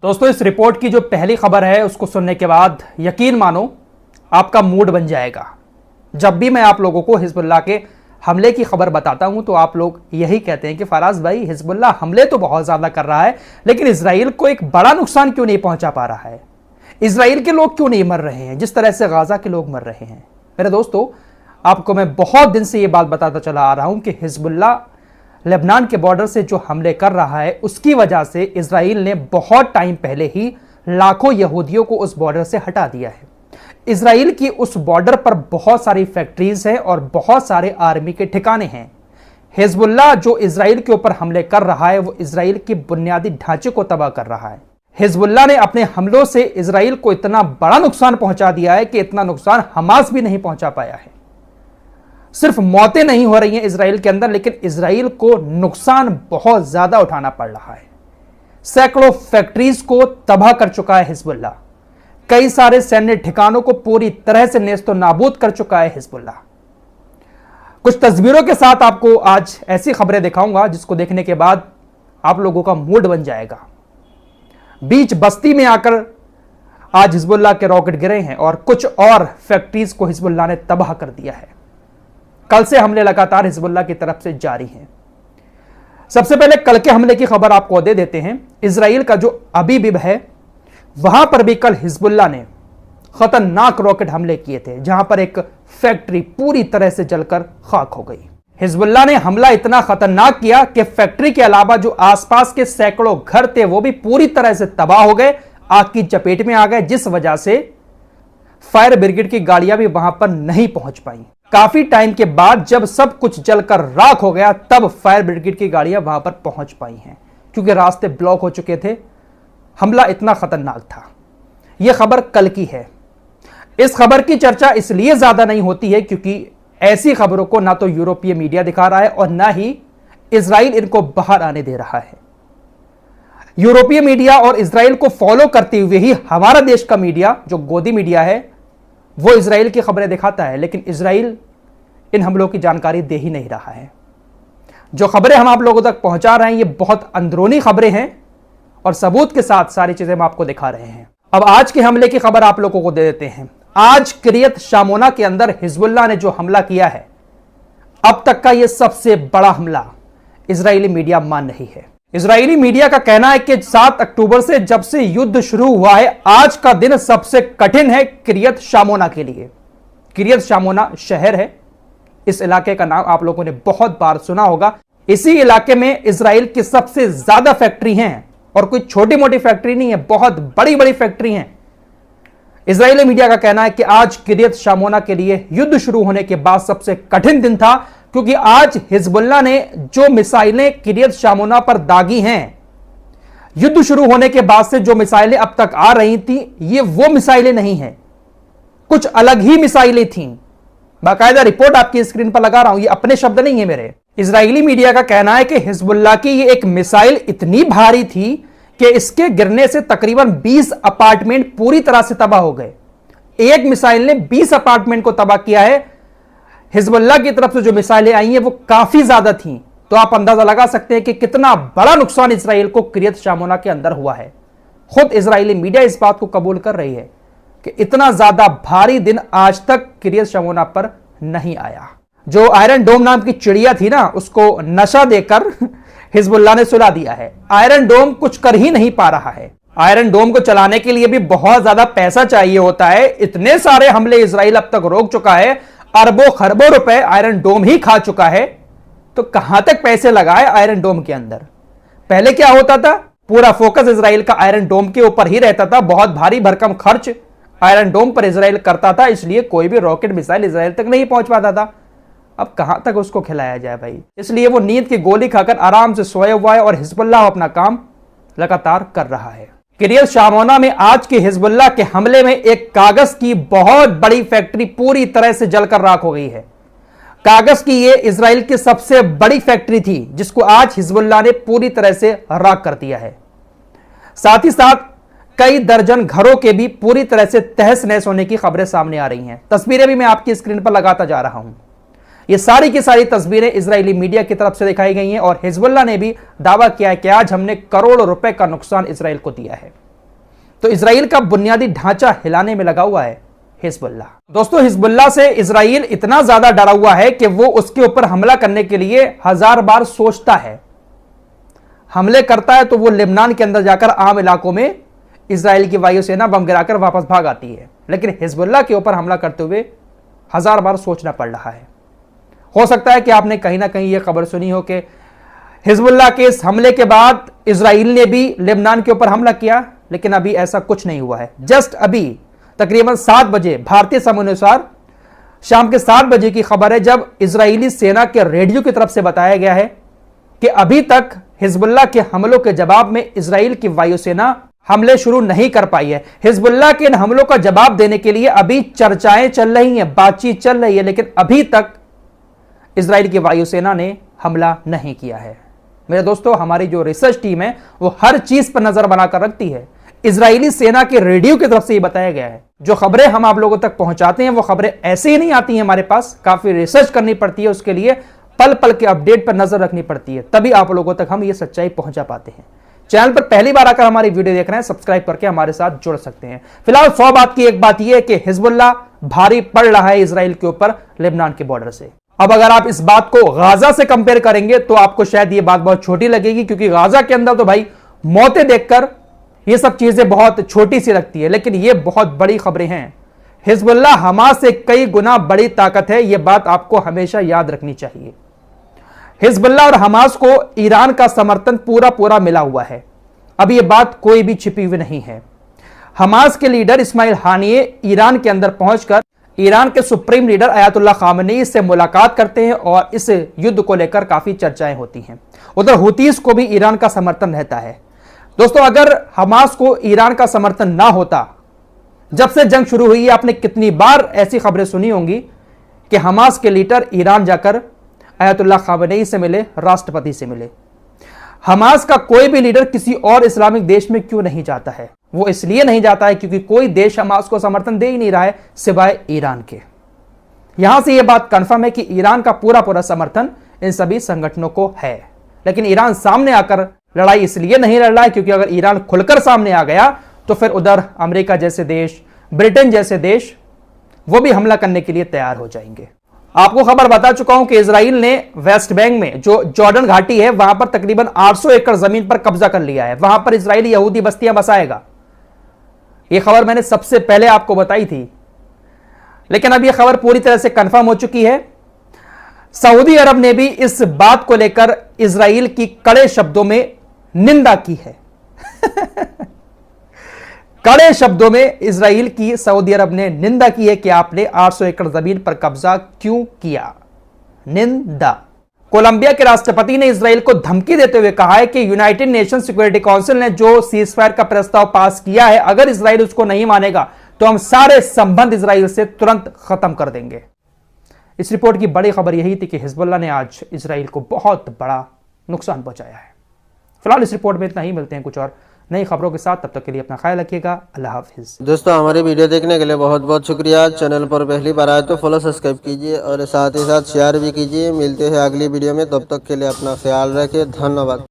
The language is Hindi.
दोस्तों, इस रिपोर्ट की जो पहली खबर है उसको सुनने के बाद यकीन मानो आपका मूड बन जाएगा। जब भी मैं आप लोगों को हिजबुल्लाह के हमले की खबर बताता हूं तो आप लोग यही कहते हैं कि फराज भाई, हिजबुल्लाह हमले तो बहुत ज्यादा कर रहा है लेकिन इजराइल को एक बड़ा नुकसान क्यों नहीं पहुंचा पा रहा है, इजराइल के लोग क्यों नहीं मर रहे हैं जिस तरह से गाजा के लोग मर रहे हैं। मेरे दोस्तों, आपको मैं बहुत दिन से यह बात बताता चला आ रहा हूं कि हिजबुल्लाह लेबनान के बॉर्डर से जो हमले कर रहा है उसकी वजह से इजराइल ने बहुत टाइम पहले ही लाखों यहूदियों को उस बॉर्डर से हटा दिया है। इजराइल की उस बॉर्डर पर बहुत सारी फैक्ट्रीज हैं और बहुत सारे आर्मी के ठिकाने हैं। हिजबुल्लाह जो इजराइल के ऊपर हमले कर रहा है वो इजराइल के बुनियादी ढांचे को तबाह कर रहा है। हिजबुल्लाह ने अपने हमलों से इजराइल को इतना बड़ा नुकसान पहुंचा दिया है कि इतना नुकसान हमास भी नहीं पहुंचा पाया है। सिर्फ मौतें नहीं हो रही हैं इजराइल के अंदर, लेकिन इजराइल को नुकसान बहुत ज्यादा उठाना पड़ रहा है। सैकड़ों फैक्ट्रीज को तबाह कर चुका है हिजबुल्लाह, कई सारे सैन्य ठिकानों को पूरी तरह से नेस्तो नाबूद कर चुका है हिजबुल्लाह। कुछ तस्वीरों के साथ आपको आज ऐसी खबरें दिखाऊंगा जिसको देखने के बाद आप लोगों का मूड बन जाएगा। बीच बस्ती में आकर आज हिजबुल्लाह के रॉकेट गिरे हैं और कुछ और फैक्ट्रीज को हिजबुल्लाह ने तबाह कर दिया है। कल से हमले लगातार हिजबुल्लाह की तरफ से जारी हैं। सबसे पहले कल के हमले की खबर आपको दे देते हैं। इजराइल का जो अबीबिब है वहां पर भी कल हिजबुल्लाह ने खतरनाक रॉकेट हमले किए थे, जहां पर एक फैक्ट्री पूरी तरह से जलकर खाक हो गई। हिजबुल्लाह ने हमला इतना खतरनाक किया कि फैक्ट्री के अलावा जो आसपास के सैकड़ों घर थे वो भी पूरी तरह से तबाह हो गए, आग की चपेट में आ गए, जिस वजह से फायर ब्रिगेड की गाड़ियां भी वहां पर नहीं पहुंच पाई। काफी टाइम के बाद जब सब कुछ जलकर राख हो गया तब फायर ब्रिगेड की गाड़ियां वहां पर पहुंच पाई हैं, क्योंकि रास्ते ब्लॉक हो चुके थे। हमला इतना खतरनाक था। यह खबर कल की है। इस खबर की चर्चा इसलिए ज्यादा नहीं होती है क्योंकि ऐसी खबरों को ना तो यूरोपीय मीडिया दिखा रहा है और ना ही इजराइल इनको बाहर आने दे रहा है। यूरोपीय मीडिया और इजराइल को फॉलो करते हुए ही हमारा देश का मीडिया जो गोदी मीडिया है वो इजराइल की खबरें दिखाता है, लेकिन इजराइल इन हमलों की जानकारी दे ही नहीं रहा है। जो खबरें हम आप लोगों तक पहुंचा रहे हैं ये बहुत अंदरूनी खबरें हैं और सबूत के साथ सारी चीजें हम आपको दिखा रहे हैं। अब आज के हमले की खबर आप लोगों को दे देते हैं। आज किरियत शामोना के अंदर हिजबुल्लाह ने जो हमला किया है अब तक का यह सबसे बड़ा हमला इजरायली मीडिया मान रही है। इजरायली मीडिया का कहना है कि 7 अक्टूबर से जब से युद्ध शुरू हुआ है आज का दिन सबसे कठिन है किरियत शामोना के लिए। किरियत शामोना शहर है, इस इलाके का नाम आप लोगों ने बहुत बार सुना होगा। इसी इलाके में इजराइल की सबसे ज्यादा फैक्ट्री हैं और कोई छोटी मोटी फैक्ट्री नहीं है, बहुत बड़ी बड़ी फैक्ट्री हैं। इजरायली मीडिया का कहना है कि आज किरियत शामोना के लिए युद्ध शुरू होने के बाद सबसे कठिन दिन था, क्योंकि आज हिजबुल्लाह ने जो मिसाइलें किरियत शामोना पर दागी हैं, युद्ध शुरू होने के बाद से जो मिसाइलें अब तक आ रही थी ये वो मिसाइलें नहीं हैं, कुछ अलग ही मिसाइलें थीं। बाकायदा रिपोर्ट आपकी स्क्रीन पर लगा रहा हूं, ये अपने शब्द नहीं है मेरे। इजरायली मीडिया का कहना है कि हिजबुल्लाह की ये एक मिसाइल इतनी भारी थी कि इसके गिरने से तकरीबन 20 अपार्टमेंट पूरी तरह से तबाह हो गए। एक मिसाइल ने 20 अपार्टमेंट को तबाह किया है। हिजबुल्लाह की तरफ से जो मिसाइलें आई हैं वो काफी ज्यादा थीं, तो आप अंदाजा लगा सकते हैं कि कितना बड़ा नुकसान इजराइल को किरियत शामोना के अंदर हुआ है। खुद इजरायली मीडिया इस बात को कबूल कर रही है कि इतना ज्यादा भारी दिन आज तक किरियत शामोना पर नहीं आया। जो आयरन डोम नाम की चिड़िया थी ना, उसको नशा देकर हिजबुल्लाह ने सुला दिया है। आयरन डोम कुछ कर ही नहीं पा रहा है। आयरन डोम को चलाने के लिए भी बहुत ज्यादा पैसा चाहिए होता है। इतने सारे हमले इजराइल अब तक रोक चुका है, अरबों खरबों रुपए आयरन डोम ही खा चुका है, तो कहां तक पैसे लगाए आयरन डोम के अंदर। पहले क्या होता था, पूरा फोकस इजराइल का आयरन डोम के ऊपर ही रहता था। बहुत भारी भरकम खर्च आयरन डोम पर इजराइल करता था, इसलिए कोई भी रॉकेट मिसाइल इजराइल तक नहीं पहुंच पाता था। अब कहां तक उसको खिलाया जाए भाई, इसलिए वो नींद की गोली खाकर आराम से सोया हुआ है और हिजबुल्लाह अपना काम लगातार कर रहा है। किरियत शामोना में आज के हिजबुल्लाह के हमले में एक कागज की बहुत बड़ी फैक्ट्री पूरी तरह से जलकर राख हो गई है। कागज की ये इजराइल की सबसे बड़ी फैक्ट्री थी जिसको आज हिजबुल्लाह ने पूरी तरह से राख कर दिया है। साथ ही साथ कई दर्जन घरों के भी पूरी तरह से तहस नहस होने की खबरें सामने आ रही हैं। तस्वीरें भी मैं आपकी स्क्रीन पर लगाता जा रहा हूं। ये सारी की सारी तस्वीरें इजरायली मीडिया की तरफ से दिखाई गई हैं और हिजबुल्लाह ने भी दावा किया है कि आज हमने करोड़ों रुपए का नुकसान इजराइल को दिया है। तो इजराइल का बुनियादी ढांचा हिलाने में लगा हुआ है हिजबुल्लाह। दोस्तों, हिजबुल्लाह से इजराइल इतना ज्यादा डरा हुआ है कि वो उसके ऊपर हमला करने के लिए 1000 बार सोचता है। हमले करता है तो वो लेबनान के अंदर जाकर आम इलाकों में इजराइल की वायुसेना बम गिराकर वापस भाग आती है, लेकिन हिजबुल्लाह के ऊपर हमला करते हुए 1000 बार सोचना पड़ रहा है। हो सकता है कि आपने कहीं ना कहीं यह खबर सुनी हो कि हिजबुल्लाह के इस हमले के बाद इजराइल ने भी लेबनान के ऊपर हमला किया, लेकिन अभी ऐसा कुछ नहीं हुआ है। जस्ट अभी तकरीबन 7 बजे भारतीय समय अनुसार शाम के 7 बजे की खबर है, जब इजरायली सेना के रेडियो की तरफ से बताया गया है कि अभी तक हिजबुल्लाह के हमलों के जवाब में इजराइल की वायुसेना हमले शुरू नहीं कर पाई है। हिजबुल्लाह के इन हमलों का जवाब देने के लिए अभी चर्चाएं चल रही हैं, बातचीत चल रही है, लेकिन अभी तक इजराइल की वायुसेना ने हमला नहीं किया है। मेरे दोस्तों, हमारी जो रिसर्च टीम है वो हर चीज पर नजर बनाकर रखती है। इजरायली सेना के रेडियो की तरफ से ये बताया गया है। जो खबरें हम आप लोगों तक पहुंचाते हैं वो खबरें ऐसे ही नहीं आती हैं हमारे पास, काफी रिसर्च करनी पड़ती है, उसके लिए पल पल के अपडेट पर नजर रखनी पड़ती है, तभी आप लोगों तक हम ये सच्चाई पहुंचा पाते हैं। चैनल पर पहली बार आकर हमारी वीडियो देख रहे हैं, सब्सक्राइब करके हमारे साथ जुड़ सकते हैं। फिलहाल 100 बात की एक बात यह है कि हिजबुल्लाह भारी पड़ रहा है इजराइल के ऊपर लेबनान के बॉर्डर से। अब अगर आप इस बात को गाजा से कंपेयर करेंगे तो आपको शायद ये बात बहुत छोटी लगेगी, क्योंकि गाजा के अंदर तो भाई मौतें देखकर ये सब चीजें बहुत छोटी सी लगती है, लेकिन ये बहुत बड़ी खबरें हैं। हिजबुल्लाह हमास से कई गुना बड़ी ताकत है, यह बात आपको हमेशा याद रखनी चाहिए। हिजबुल्लाह और हमास को ईरान का समर्थन पूरा मिला हुआ है, अब यह बात कोई भी छिपी हुई नहीं है। हमास के लीडर इस्माइल हानिये ईरान के अंदर पहुंचकर ईरान के सुप्रीम लीडर अयातुल्लाह खामेनी से मुलाकात करते हैं और इस युद्ध को लेकर काफी चर्चाएं होती हैं। उधर हुतीस को भी ईरान का समर्थन रहता है। दोस्तों, अगर हमास को ईरान का समर्थन ना होता, जब से जंग शुरू हुई है आपने कितनी बार ऐसी खबरें सुनी होंगी कि हमास के लीडर ईरान जाकर अयातुल्लाह खामेनी से मिले, राष्ट्रपति से मिले। हमास का कोई भी लीडर किसी और इस्लामिक देश में क्यों नहीं जाता है? वो इसलिए नहीं जाता है क्योंकि कोई देश हमास को समर्थन दे ही नहीं रहा है सिवाय ईरान के। यहां से यह बात कंफर्म है कि ईरान का पूरा समर्थन इन सभी संगठनों को है, लेकिन ईरान सामने आकर लड़ाई इसलिए नहीं लड़ रहा है क्योंकि अगर ईरान खुलकर सामने आ गया तो फिर उधर अमेरिका जैसे देश, ब्रिटेन जैसे देश, वो भी हमला करने के लिए तैयार हो जाएंगे। आपको खबर बता चुका हूं कि इजराइल ने वेस्ट बैंक में जो जॉर्डन घाटी है वहां पर तकरीबन 800 एकड़ जमीन पर कब्जा कर लिया है। वहां पर इजराइल यहूदी बस्तियां बसाएगा। यह खबर मैंने सबसे पहले आपको बताई थी, लेकिन अब यह खबर पूरी तरह से कंफर्म हो चुकी है। सऊदी अरब ने भी इस बात को लेकर इजराइल की कड़े शब्दों में निंदा की है। कड़े शब्दों में इजराइल की सऊदी अरब ने निंदा की है कि आपने 800 एकड़ जमीन पर कब्जा क्यों किया। निंदा। कोलंबिया के राष्ट्रपति ने इजराइल को धमकी देते हुए कहा है कि यूनाइटेड नेशन सिक्योरिटी काउंसिल ने जो सीजफायर का प्रस्ताव पास किया है, अगर इजराइल उसको नहीं मानेगा तो हम सारे संबंध इजराइल से तुरंत खत्म कर देंगे। इस रिपोर्ट की बड़ी खबर यही थी कि हिजबुल्लाह ने आज इजराइल को बहुत बड़ा नुकसान पहुंचाया है। फिलहाल इस रिपोर्ट में इतना ही, मिलते हैं कुछ और नई खबरों के साथ, तब तक के लिए अपना ख्याल रखिएगा। अल्लाह हाफिज। दोस्तों, हमारी वीडियो देखने के लिए बहुत बहुत शुक्रिया। चैनल पर पहली बार आए तो फॉलो सब्सक्राइब कीजिए और साथ ही साथ शेयर भी कीजिए। मिलते हैं अगली वीडियो में, तब तक के लिए अपना ख्याल रखिए। धन्यवाद।